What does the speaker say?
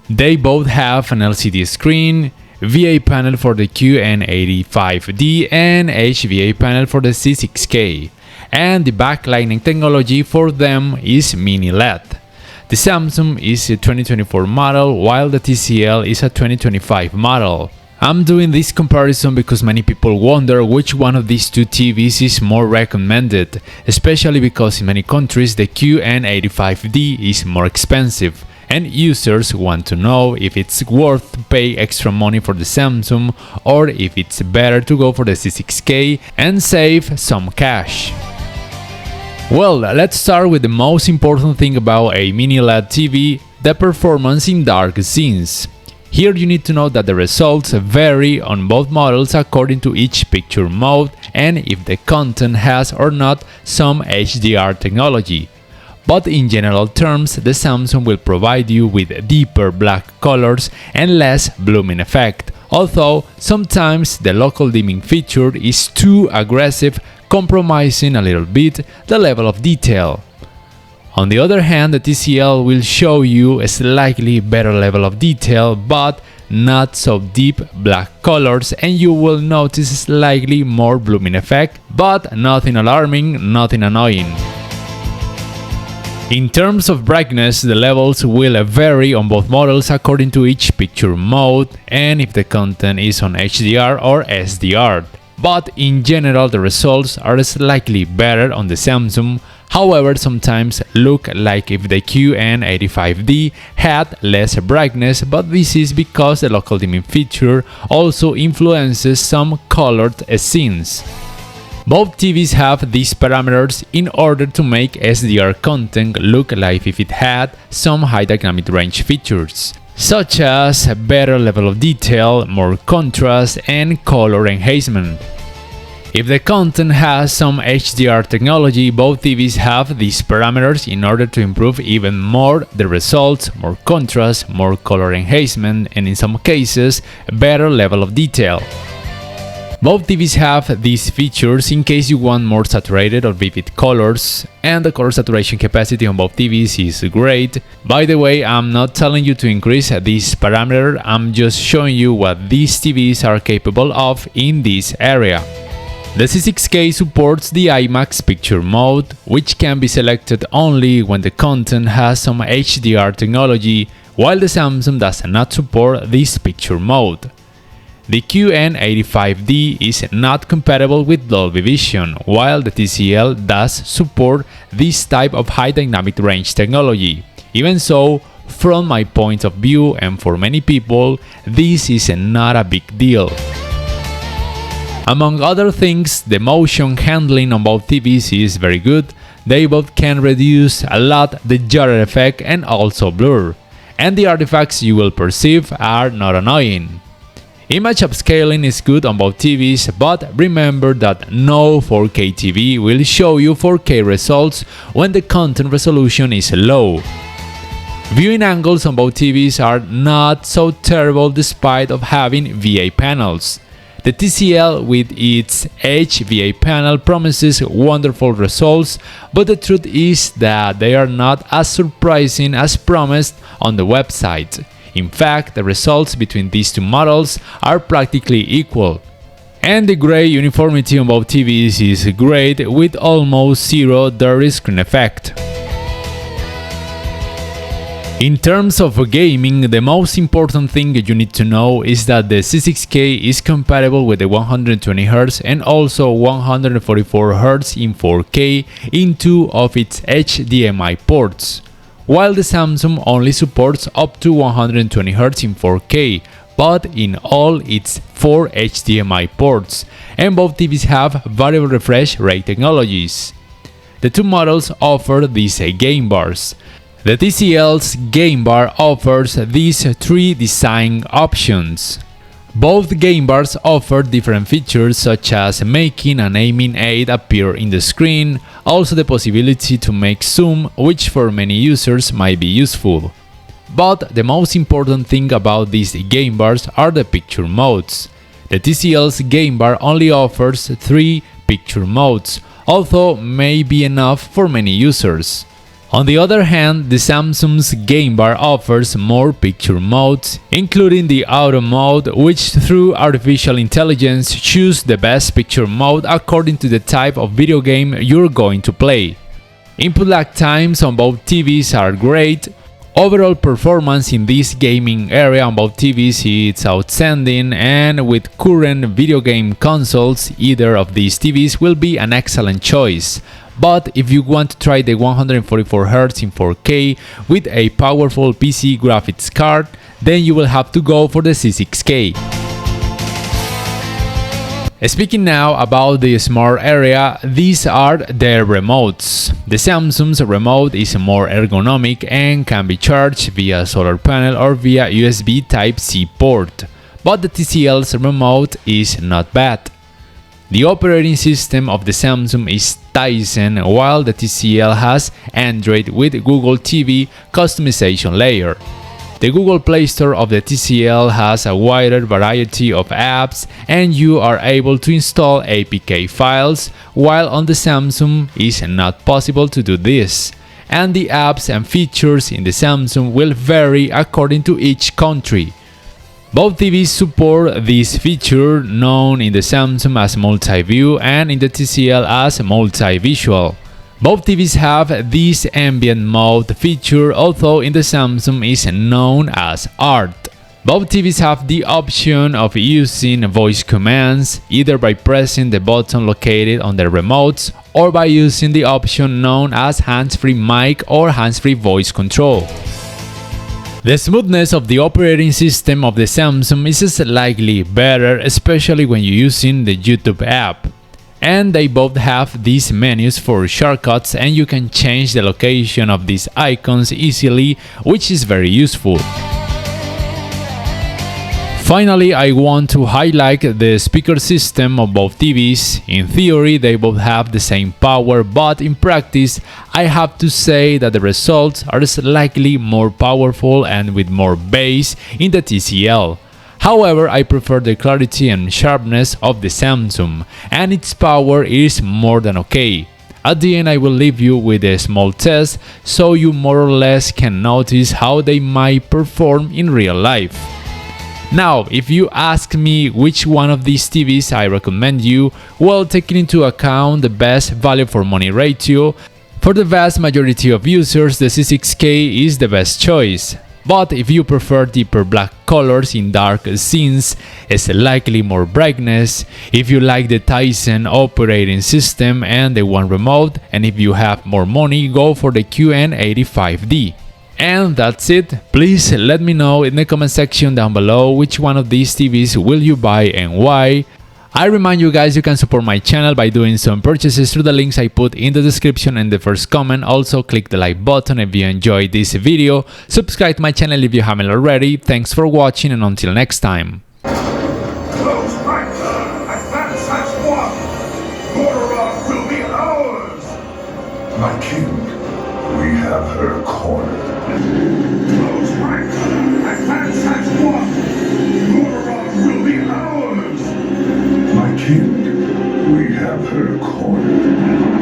They both have an LCD screen, VA panel for the QN85D and HVA panel for the C6K, and the backlighting technology for them is Mini LED. The Samsung is a 2024 model while the TCL is a 2025 model. I'm doing this comparison because many people wonder which one of these two TVs is more recommended, especially because in many countries the QN85D is more expensive, and users want to know if it's worth to pay extra money for the Samsung or if it's better to go for the C6K and save some cash. Well, let's start with the most important thing about a Mini LED TV, the performance in dark scenes. Here you need to know that the results vary on both models according to each picture mode and if the content has or not some HDR technology. But in general terms, the Samsung will provide you with deeper black colors and less blooming effect, although sometimes the local dimming feature is too aggressive, compromising a little bit the level of detail. On the other hand, the TCL will show you a slightly better level of detail but not so deep black colors, and you will notice a slightly more blooming effect, but nothing alarming, nothing annoying. In terms of brightness, the levels will vary on both models according to each picture mode and if the content is on HDR or SDR. But in general, the results are slightly better on the Samsung. However, sometimes look like if the QN85D had less brightness, but this is because the local dimming feature also influences some colored scenes. Both TVs have these parameters in order to make SDR content look like if it had some high dynamic range features, such as a better level of detail, more contrast, and color enhancement. If the content has some HDR technology, both TVs have these parameters in order to improve even more the results, more contrast, more color enhancement, and in some cases, a better level of detail. Both TVs have these features in case you want more saturated or vivid colors, and the color saturation capacity on both TVs is great. By the way, I'm not telling you to increase this parameter, I'm just showing you what these TVs are capable of in this area. The C6K supports the IMAX picture mode, which can be selected only when the content has some HDR technology, while the Samsung does not support this picture mode. The QN85D is not compatible with Dolby Vision, while the TCL does support this type of high dynamic range technology. Even so, from my point of view and for many people, this is not a big deal. Among other things, the motion handling on both TVs is very good. They both can reduce a lot the judder effect and also blur, and the artifacts you will perceive are not annoying. Image upscaling is good on both TVs, but remember that no 4K TV will show you 4K results when the content resolution is low. Viewing angles on both TVs are not so terrible despite of having VA panels. The TCL with its HVA panel promises wonderful results, but the truth is that they are not as surprising as promised on the website. In fact, the results between these two models are practically equal. And the gray uniformity on both TVs is great with almost zero dirty screen effect. In terms of gaming, the most important thing you need to know is that the C6K is compatible with the 120Hz and also 144Hz in 4K in two of its HDMI ports, while the Samsung only supports up to 120Hz in 4K, but in all its 4 HDMI ports, and both TVs have variable refresh rate technologies. The two models offer these game bars. The TCL's game bar offers these three design options. Both game bars offer different features such as making an aiming aid appear in the screen, also the possibility to make zoom, which for many users might be useful. But the most important thing about these game bars are the picture modes. The TCL's game bar only offers 3 picture modes, although may be enough for many users. On the other hand, the Samsung's Game Bar offers more picture modes, including the Auto mode, which through artificial intelligence choose the best picture mode according to the type of video game you're going to play. Input lag times on both TVs are great. Overall performance in this gaming area on both TVs is outstanding, and with current video game consoles, either of these TVs will be an excellent choice. But if you want to try the 144Hz in 4K with a powerful PC graphics card, then you will have to go for the C6K. Speaking now about the smart area, these are their remotes. The Samsung's remote is more ergonomic and can be charged via solar panel or via USB Type-C port, but the TCL's remote is not bad. The operating system of the Samsung is Tizen, while the TCL has Android with Google TV customization layer. The Google Play Store of the TCL has a wider variety of apps, and you are able to install APK files, while on the Samsung it's not possible to do this. And the apps and features in the Samsung will vary according to each country. Both TVs support this feature, known in the Samsung as multi-view and in the TCL as multi-visual. Both TVs have this ambient mode feature, although in the Samsung is known as Art. Both TVs have the option of using voice commands, either by pressing the button located on their remotes or by using the option known as hands-free mic or hands-free voice control. The smoothness of the operating system of the Samsung is slightly better, especially when you're using the YouTube app. And they both have these menus for shortcuts, and you can change the location of these icons easily, which is very useful. Finally, I want to highlight the speaker system of both TVs. In theory, they both have the same power, but in practice, I have to say that the results are slightly more powerful and with more bass in the TCL. However, I prefer the clarity and sharpness of the Samsung, and its power is more than okay. At the end, I will leave you with a small test so you more or less can notice how they might perform in real life. Now, if you ask me which one of these TVs I recommend you, well, taking into account the best value for money ratio, for the vast majority of users, the C6K is the best choice. But if you prefer deeper black colors in dark scenes, slightly more brightness, if you like the Tizen operating system and the One remote, and if you have more money, go for the QN85D. And that's it. Please let me know in the comment section down below which one of these TVs will you buy and why. I remind you guys you can support my channel by doing some purchases through the links I put in the description and the first comment. Also click the like button if you enjoyed this video. Subscribe to my channel if you haven't already. Thanks for watching, and until next time. My king, we have her cornered. Close ranks, advance has won. Gororov will be ours. My king, we have her cornered.